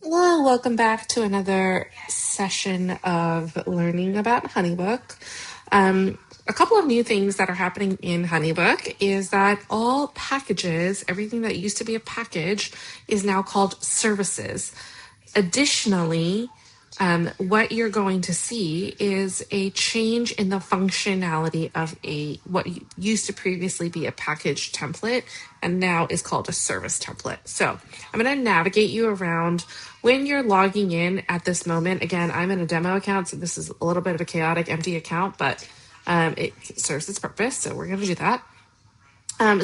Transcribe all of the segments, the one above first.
Hello, welcome back to another session of learning about HoneyBook. A couple of new things that are happening in HoneyBook is that all packages, everything that used to be a package, is now called services. Additionally, what you're going to see is a change in the functionality of what used to previously be a package template and now is called a service template. So I'm going to navigate you around when you're logging in at this moment. Again, I'm in a demo account, so this is a little bit of a chaotic, empty account, but it serves its purpose. So we're going to do that.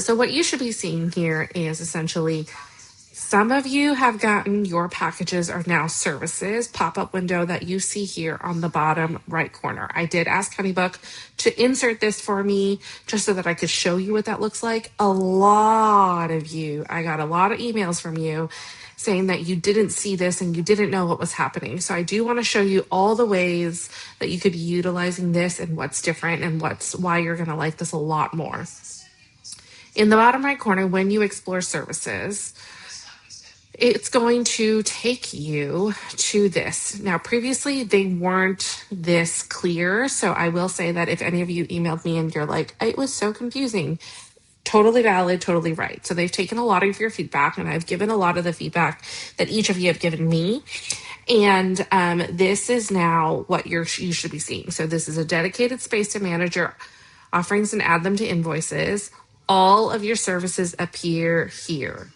So what you should be seeing here is essentially some of you have gotten your packages are now services pop-up window that you see here on the bottom right corner. I did ask HoneyBook to insert this for me just so that I could show you what that looks like. I got a lot of emails from you saying that you didn't see this and you didn't know what was happening. So I do want to show you all the ways that you could be utilizing this and what's different and why you're going to like this a lot more. In the bottom right corner, when you explore services, it's going to take you to this. Now, previously, they weren't this clear. So I will say that if any of you emailed me and you're like, it was so confusing, totally valid, totally right. So they've taken a lot of your feedback, and I've given a lot of the feedback that each of you have given me. And this is now what you should be seeing. So this is a dedicated space to manage your offerings and add them to invoices. All of your services appear here.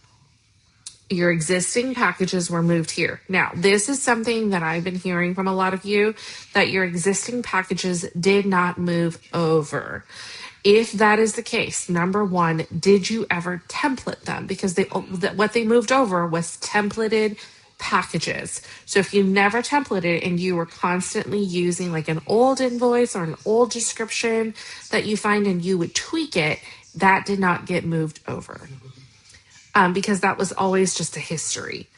Your existing packages were moved here. Now, this is something that I've been hearing from a lot of you, that your existing packages did not move over. If that is the case, number one, did you ever template them? Because what they moved over was templated packages. So if you never templated and you were constantly using like an old invoice or an old description that you find and you would tweak it, that did not get moved over. Because that was always just a history.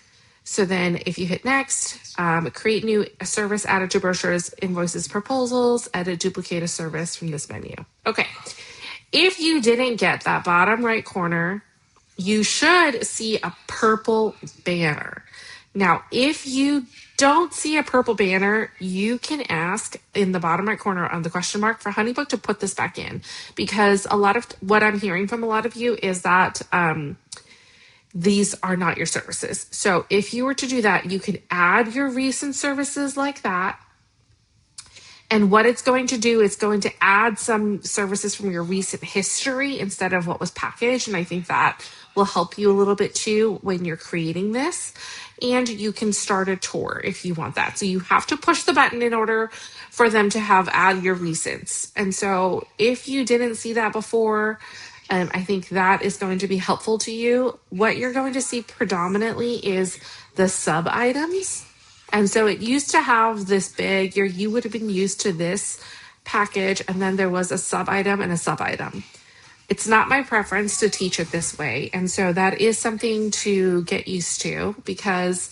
So then if you hit next, create new service, added to brochures, invoices, proposals, edit, duplicate a service from this menu. Okay. If you didn't get that bottom right corner, you should see a purple banner. Now, if you don't see a purple banner, you can ask in the bottom right corner on the question mark for HoneyBook to put this back in, because a lot of what I'm hearing from a lot of you is that these are not your services. So if you were to do that, you could add your recent services like that. And what it's going to do is going to add some services from your recent history instead of what was packaged. And I think that will help you a little bit too when you're creating this. And you can start a tour if you want that. So you have to push the button in order for them to have add your recents. And so if you didn't see that before, I think that is going to be helpful to you. What you're going to see predominantly is the sub items. And so it used to have this big, you would have been used to this package, and then there was a sub item and a sub item. It's not my preference to teach it this way. And so that is something to get used to, because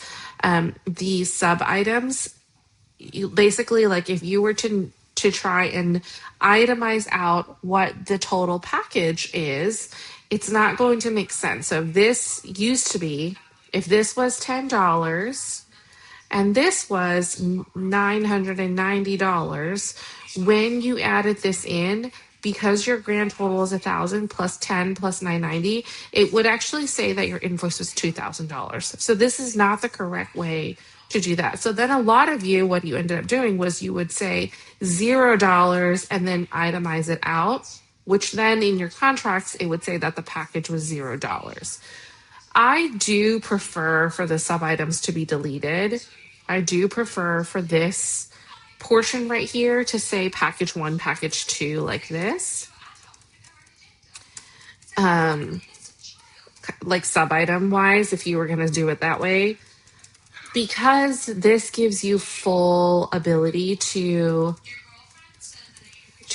the sub items, basically, like if you were to try and itemize out what the total package is, it's not going to make sense. So this used to be, if this was $10 and this was $990, when you added this in, because your grand total is 1,000 plus 10 plus 990, it would actually say that your invoice was $2,000. So this is not the correct way to do that. So then a lot of you, what you ended up doing was you would say $0 and then itemize it out, which then in your contracts, it would say that the package was $0. I do prefer for the sub items to be deleted. I do prefer for this portion right here to say package 1, package 2, like this. Like sub item wise, if you were going to do it that way, because this gives you full ability to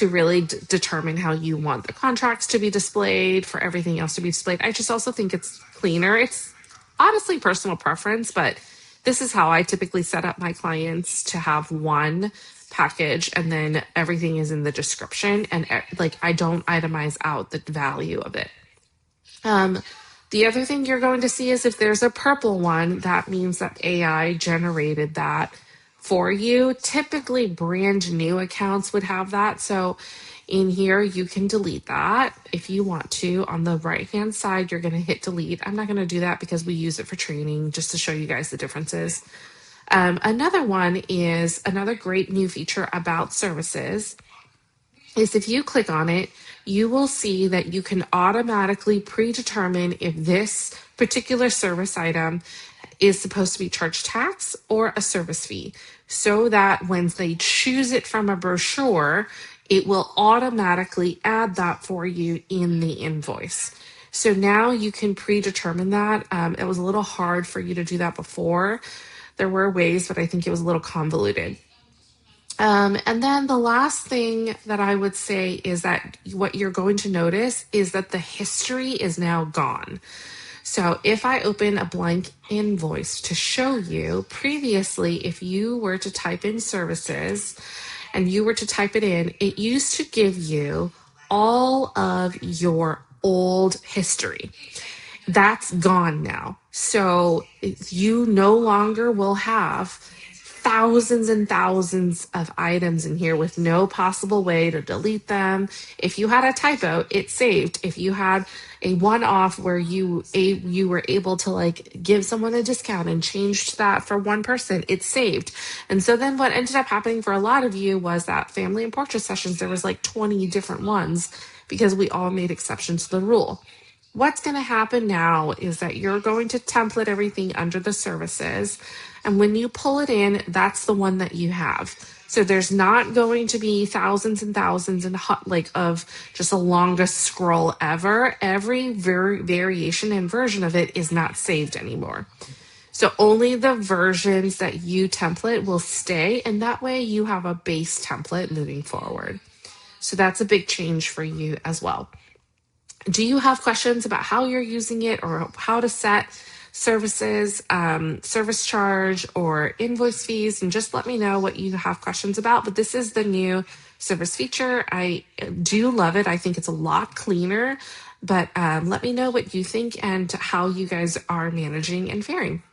really determine how you want the contracts to be displayed, for everything else to be displayed. I just also think it's cleaner. It's honestly personal preference, but this is how I typically set up my clients, to have one package and then everything is in the description, and like I don't itemize out the value of it. The other thing you're going to see is if there's a purple one, that means that AI generated that for you. Typically, brand new accounts would have that. So in here, you can delete that if you want to. On the right-hand side, you're going to hit delete. I'm not going to do that because we use it for training just to show you guys the differences. Another one is another great new feature about services is if you click on it, you will see that you can automatically predetermine if this particular service item is supposed to be charged tax or a service fee, so that when they choose it from a brochure, it will automatically add that for you in the invoice. So now you can predetermine that. It was a little hard for you to do that before. There were ways, but I think it was a little convoluted. And then the last thing that I would say is that what you're going to notice is that the history is now gone. So if I open a blank invoice to show you, previously, if you were to type in services and you were to type it in, it used to give you all of your old history. That's gone now. So you no longer will have thousands and thousands of items in here with no possible way to delete them. If you had a typo, it's saved. If you had a one-off where you were able to like give someone a discount and changed that for one person, it's saved. And so then what ended up happening for a lot of you was that family and portrait sessions, there was like 20 different ones because we all made exceptions to the rule. What's going to happen now is that you're going to template everything under the services. And when you pull it in, that's the one that you have. So there's not going to be thousands and thousands and of just the longest scroll ever. Every variation and version of it is not saved anymore. So only the versions that you template will stay. And that way you have a base template moving forward. So that's a big change for you as well. Do you have questions about how you're using it or how to set services, service charge, or invoice fees? And just let me know what you have questions about. But this is the new service feature. I do love it. I think it's a lot cleaner. But let me know what you think and how you guys are managing and faring.